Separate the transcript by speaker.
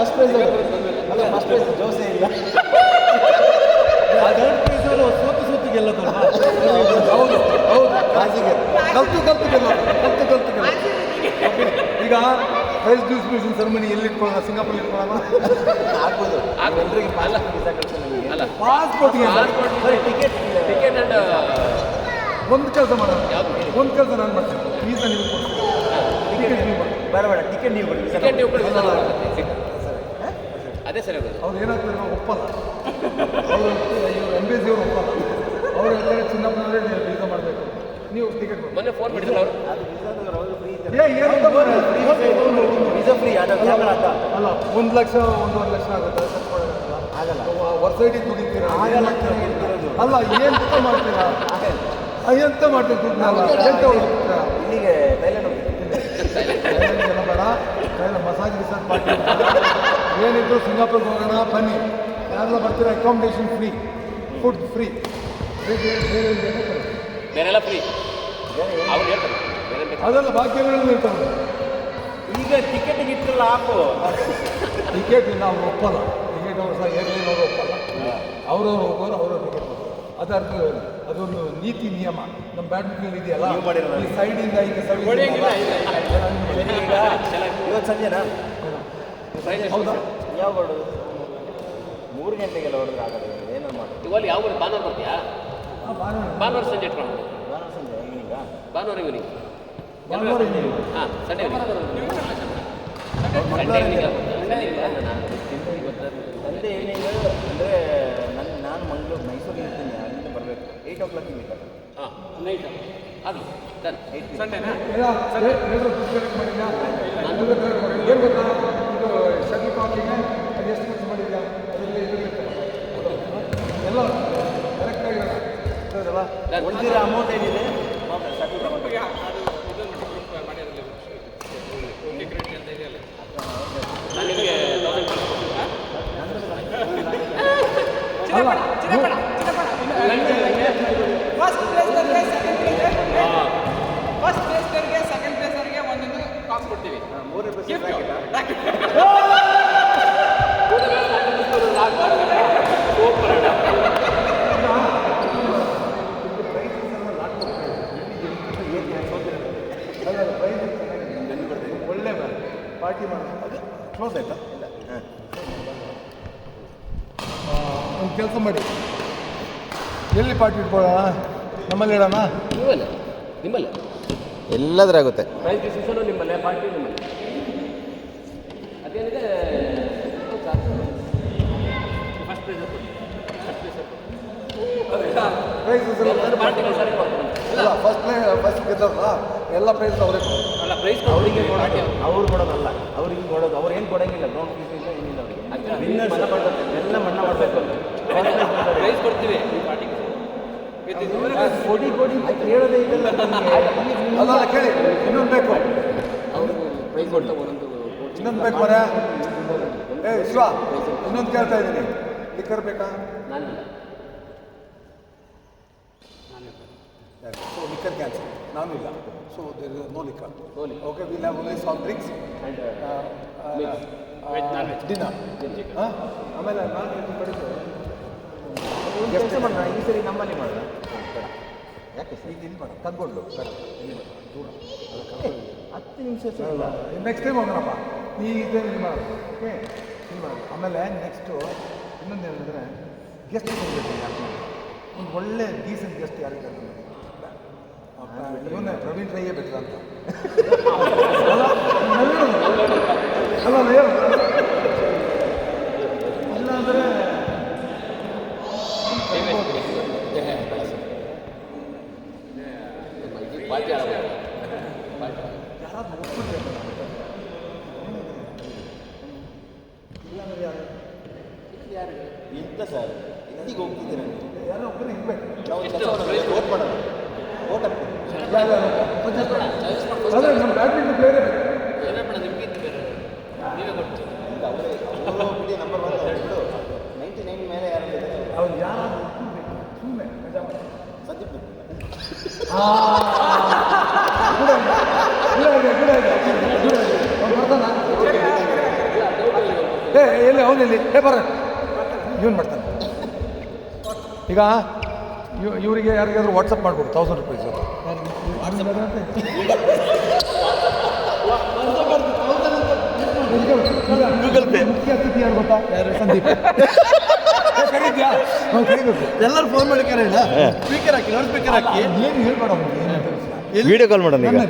Speaker 1: First prize ಅಲ್ಲ, first prize ಜೋಸೆ ಇಲ್ಲ.
Speaker 2: Third prize ಅವರು ಸೋತು ಗೆಲ್ಲೋದಲ್ವಾ?
Speaker 1: ಹೌದು ಹೌದು, ರಾಜಿಗೆ ಕಲ್ತು ಗೆಲ್ಲೋದು. ಈಗ ಪ್ರೈಸ್ ಡಿಸ್ಟ್ರಿಬ್ಯೂಷನ್ ಸೆರೆಮನಿ ಎಲ್ಲಿ ಇಟ್ಕೊಳ್ಳೋಣ? ಸಿಂಗಾಪುರ್ ಇಟ್ಕೊಳ್ಳೋಣ? ಆಗ್ಬೋದು. ಎಲ್ಲರಿಗೆ ಪಾಸ್ಪೋರ್ಟ್ಗೆ
Speaker 3: ಟಿಕೆಟ್ ಅಂಡ್
Speaker 1: ಒಂದು ಕೆಲಸ ಮಾಡೋಣ, ಒಂದು ಕೆಲಸ ನಾನು ಮಾಡ್ತೀನಿ, ವೀಸಾ ನೀವು ಕೊಡ್ತೀನಿ, ಟಿಕೆಟ್ ನೀವು ಮಾಡಿ. ಬೇಡ ಟಿಕೆಟ್ ನೀವು ಕೊಡಿ,
Speaker 3: ಟಿಕೆಟ್ ನೀವು ಕೊಡಿ. ಅದೇ ಸರಿ ಆಗೋದು.
Speaker 1: ಅವ್ರು ಏನಾಗ್ತದೆ ನಾವು ಒಪ್ಪಲ್ಲ, ಅವರು ಎಂಬೇಸಿ ಅವರು ಒಪ್ಪಲ್ಲ. ಅವ್ರು ಹೇಳ್ತಾರೆ ಚಿನ್ನಪ್ಪನವರೇ ನೀವು ವೀಸಾ ಮಾಡಬೇಕು, ನೀವು ಟಿಕೆಟ್ ಕೊಡಿ.
Speaker 3: ಮೊನ್ನೆ ಫೋನ್ ಮಾಡಿದ್ರು ಅವರು.
Speaker 1: ವೀಸಾ ಫ್ರೀ ಅಲ್ಲ, 1 ಲಕ್ಷ 1.5 ಲಕ್ಷ ಆಗುತ್ತೆ, ಆಗಲ್ಲ. ಹೊರಸೈಡಿಗೆ ದುಡಿತೀರಾ? ಆಗಲ್ಲ. ಅಲ್ಲ, ಎಂತ ಮಾಡ್ತೀರಾ? ಎಂತ ಮಾಡ್ತೀವಿ ದುಡ್ಡಲ್ಲ? ಎಂತ ಹೋಗ್ತೀರಾ? ಇಲ್ಲಿಗೆ ಥೈಲ್ಯಾಂಡ್ ಬೇಡ, ಮಸಾಜ್ ಗಿಸಾಜ್ ಪಾರ್ಟಿ ಏನಿದ್ರು ಸಿಂಗಾಪುರ್ಗೆ ಹೋಗೋಣ ಬನ್ನಿ. ಯಾರೆಲ್ಲ ಬರ್ತೀರಾ? ಅಕಾಮಿಡೇಷನ್ ಫ್ರೀ, ಫುಡ್ ಫ್ರೀ,
Speaker 3: ಬೇರೆಲ್ಲ ಫ್ರೀ. ಅವ್ರು ಹೇಳ್ತಾರೆ
Speaker 1: ಅದೆಲ್ಲ ಭಾಗ್ಯಗಳು ಇರ್ತಾರೆ.
Speaker 2: ಈಗ ಟಿಕೆಟಿಗೆ ಇಟ್ಟಲ್ಲ ಹಾಕು.
Speaker 1: ಟಿಕೆಟ್ ಇಲ್ಲ, ಅವ್ರು ಒಪ್ಪಲ್ಲ. ಟಿಕೆಟ್ ಅವರು ಸಹ ಏರ್ಲೈನ್ ಅವರು ಒಪ್ಪಲ್ಲ. ಅವ್ರವ್ರು ಹೋಗೋರು ಅವ್ರವ್ರು ಟಿಕೆಟ್ ಕೊಡ್ತಾರೆ. ಅದೊಂದು ನೀತಿ ನಿಯಮ. ನಮ್ಮ ಬ್ಯಾಡ್ಮಿಂಟನ್ ಇದೆಯಲ್ಲ, ಈ ಸೈಡಿಂದ ಈಗ
Speaker 2: ಇವತ್ತು ಸಂಜೆನಾ?
Speaker 1: ಹೌದಾ?
Speaker 2: ಯಾವ ಹೊರಡು? 3 ಗಂಟೆಗೆಲ್ಲ ಹೊಡೆದ್ರೆ ಆಗಲ್ಲ. ಏನೋ ಮಾಡಿ
Speaker 3: ಇವಾಗ ಯಾವ ಭಾನುವಾರ ಬರ್ತೀಯಾ? ಭಾನುವಾರ ಸಂಜೆ ಇಟ್ಕೊಂಡು.
Speaker 2: ಭಾನುವಾರ ಸಂಜೆ ಈವ್ನಿಂಗ?
Speaker 3: ಭಾನುವಾರ ಈವ್ನಿಂಗ್. ಹಾಂ, ಸಂಡೇ ಈವ್ನಿಂಗ್.
Speaker 2: ಸಂಡೇ ಈವ್ನಿಂಗ್ ಅಂದರೆ ನಾನು ಮೈಸೂರಿಗೆ ಇರ್ತೀನಿ, ಅಲ್ಲಿಂದ ಬರಬೇಕು. 8 o'clock ಮೀಟರ್.
Speaker 3: ಹಾಂ, ನೈಟ್ ಆಗಲಿ ಡನ್.
Speaker 2: ಸಂಡೇನಾ?
Speaker 1: ಏನು ಗೊತ್ತಾ, ಇದು ಶಟಲ್ ಕಾಕಿಗೆ ಅದು ಎಷ್ಟು ಖರ್ಚು ಮಾಡಿದ್ಯಾ? ಅದರಲ್ಲಿ ಎಲ್ಲ ಕರೆಕ್ಟಾಗಿ
Speaker 2: ಉಳಿದಿರೋ ಅಮೌಂಟ್ ಏನಿದೆ?
Speaker 3: ನಾನು ನಿಮಗೆ
Speaker 4: ಫಸ್ಟ್ ಪ್ಲೇಸ್ಗೆ ಸೆಕೆಂಡ್ ಪ್ಲೇಸರ್ಗೆ ಒಂದೊಂದು ಕಾಸು ಕೊಡ್ತೀವಿ.
Speaker 2: 3
Speaker 1: ಒಳ್ಳೆ ಪಾರ್ಟಿ ಮಾಡೋದು. ಅದು ಕ್ಲೋಸ್ ಆಯ್ತಾ? ಇಲ್ಲ. ಒಂದು ಕೆಲಸ ಮಾಡಿ, ಎಲ್ಲಿ ಪಾರ್ಟಿ ಇಟ್ಕೊಳ್ಳೋಣ? ನಮ್ಮಲ್ಲಿ ಇಡೋಣ?
Speaker 3: ನಿಮ್ಮಲ್ಲ
Speaker 2: ಎಲ್ಲದರಾಗುತ್ತೆ.
Speaker 3: ಪ್ರೈಸ್ ಡಿಸ್ಟ್ರಿಬ್ಯೂಷನು ನಿಮ್ಮಲ್ಲೇ, ಪಾರ್ಟಿ ನಿಮ್ಮಲ್ಲೇ. ಅದೇನಿದೆ ಫಸ್ಟ್ ಪ್ರೈಸ್ ಪಾರ್ಟಿಗೆ ಸರಿ
Speaker 1: ಅಲ್ಲ, ಫಸ್ಟ್ ಗೆದ್ದವ್ರಲ್ಲ ಎಲ್ಲ ಪ್ರೈಸ್ ಅವರೇ
Speaker 3: ಅಲ್ಲ, ಪ್ರೈಸ್
Speaker 2: ಅವರಿಗೆ ಕೊಡೋದು, ಅವ್ರು ಕೊಡೋದಲ್ಲ. ಅವ್ರಿಗೆ ಕೊಡೋದು, ಅವ್ರು ಏನು ಕೊಡೋಂಗಿಲ್ಲ. ಗ್ರೌಂಡ್ ಫೀಸ್ ಇಲ್ಲ, ಏನಿಲ್ಲ ಅವರಿಗೆ. ವಿನ್ನರ್ಸ್ ಎಲ್ಲ ಮನ್ನಾ ಮಾಡಬೇಕು.
Speaker 3: ಪ್ರೈಸ್ ಕೊಡ್ತೀವಿ ಈ ಪಾರ್ಟಿಗೆ.
Speaker 2: ಕೊಡಿ ಅಂತ ಹೇಳೋದೇ ಇಲ್ಲ.
Speaker 1: ಅಲ್ಲ ಕೇಳಿ, ಇನ್ನೊಂದು ಬೇಕು,
Speaker 3: ಅವರು ಪ್ರೈಸ್ ಕೊಡ್ತಾ ಒಂದೊಂದು
Speaker 1: ಇನ್ನೊಂದು ಬೇಕು ಮರ. ಶಿವ, ಇನ್ನೊಂದು ಕೇಳ್ತಾ ಇದ್ದೀನಿ, ಲಿಕ್ಕರ್ ಬೇಕಾ?
Speaker 3: ನಾನಿಲ್ಲ.
Speaker 1: ಸೊ ಲಿಕ್ಕರ್ ಕ್ಯಾನ್ಸಲ್, ನಾನು ಇಲ್ಲ. So there is no liquor. Okay, will have only soft drinks and dinner. ಆಮೇಲೆ ನಾನು
Speaker 2: ಕೆಲಸ ಮಾಡೋಣ, ಈ ಸರಿ ನಮ್ಮಲ್ಲಿ ಮಾಡೋಣ. ಯಾಕೆ ಸರ್?
Speaker 1: ಈಗ ಇಲ್ಲಿ ಮಾಡೋಣ, ತಂದ್ಕೊಂಡು ಬೇಡ, ಇಲ್ಲಿ ಮಾಡೋಣ, ದೂರ
Speaker 2: 10 ನಿಮಿಷ ಅಲ್ಲ.
Speaker 1: ನೆಕ್ಸ್ಟ್ ಟೈಮ್ ಹೋಗೋಣಪ್ಪ. ಈ ಇದೇ ಇಲ್ಲಿ ಮಾಡೋಣ. ಓಕೆ, ಇಲ್ಲಿ ಮಾಡೋಣ. ಆಮೇಲೆ ನೆಕ್ಸ್ಟು ಇನ್ನೊಂದು ಏನಂದರೆ ಗೆಸ್ಟ್ ಬಂದಿರ್ತೀನಿ. ಒಂದು ಒಳ್ಳೆ ಡೀಸೆಂಟ್ ಗೆಸ್ಟ್ ಯಾರಿಗೆ ಇವನೇ ಪ್ರವೀಣ್ ರೈಯೇ ಬೆಟ್ರ ಅಂತ. ಅಲ್ಲ ಇಲ್ಲ ಅಂದರೆ ಯಾರಾದ್ರೂ ಒಪ್ಪಿದ್ರೆ
Speaker 2: ಎಂತ ಸರ್, ಎಲ್ಲಿಗೆ ಹೋಗ್ತಿದ್ದೀರ?
Speaker 1: ಯಾರೋ ಒಬ್ಬರು ಇರ್ಬೇಕು.
Speaker 2: ನಾವು ಓಟ್ ಮಾಡೋಣ. ಓಟ್ ಹಾಕ್ತೀವಿ.
Speaker 1: ಅದೇ ನಮ್ಮ ಬ್ಯಾಡ್ಮಿಂಟನ್ ಪ್ಲೇಯರೇ ಬೇಕು.
Speaker 3: ನೀವೇ ಕೊಡ್ತೀವಿ.
Speaker 2: ಅವರು ಬಿಡಿ, ನಂಬರ್ 1 ಬಿಡು. 99 ಮೇಲೆ ಯಾರು
Speaker 1: ಅವ್ರು ಯಾರಾದ್ರೂ ಒಪ್ಪಿರ್ಬೇಕು. ಸುಮ್ಮನೆ
Speaker 2: ಸದ್ಯಕ್ಕೆ
Speaker 1: ಏ ಫೋನಲ್ಲಿ ಬರ್ರಿ ಇವನು ಮಾಡ್ತಾನೆ ಈಗ ಇವರಿಗೆ ಯಾರಿಗಾದ್ರೂ ವಾಟ್ಸಪ್ ಮಾಡಿಕೊಡು 1000 ರೂಪಾಯಿ ಗೂಗಲ್ ಪೇ. ಮುಖ್ಯ ಅತಿಥಿ ಯಾರು ಗೊತ್ತಾ? ಸಂದೀಪ್. ಕರೀದ್ಯಾ? ಕರೀಬೇಕು. ಎಲ್ಲರೂ ಫೋನ್ ಮಾಡಿ ಕರೆಯಿಲ್ಲ. ಸ್ಪೀಕರ್ ಹಾಕಿ, ಲೌಡ್ ಸ್ಪೀಕರ್ ಹಾಕಿ. ಏನು ಹೇಳ್ಬೇಡ.
Speaker 2: ವಿಡಿಯೋ ಕಾಲ್ ಮಾಡೋಣ ಈಗ.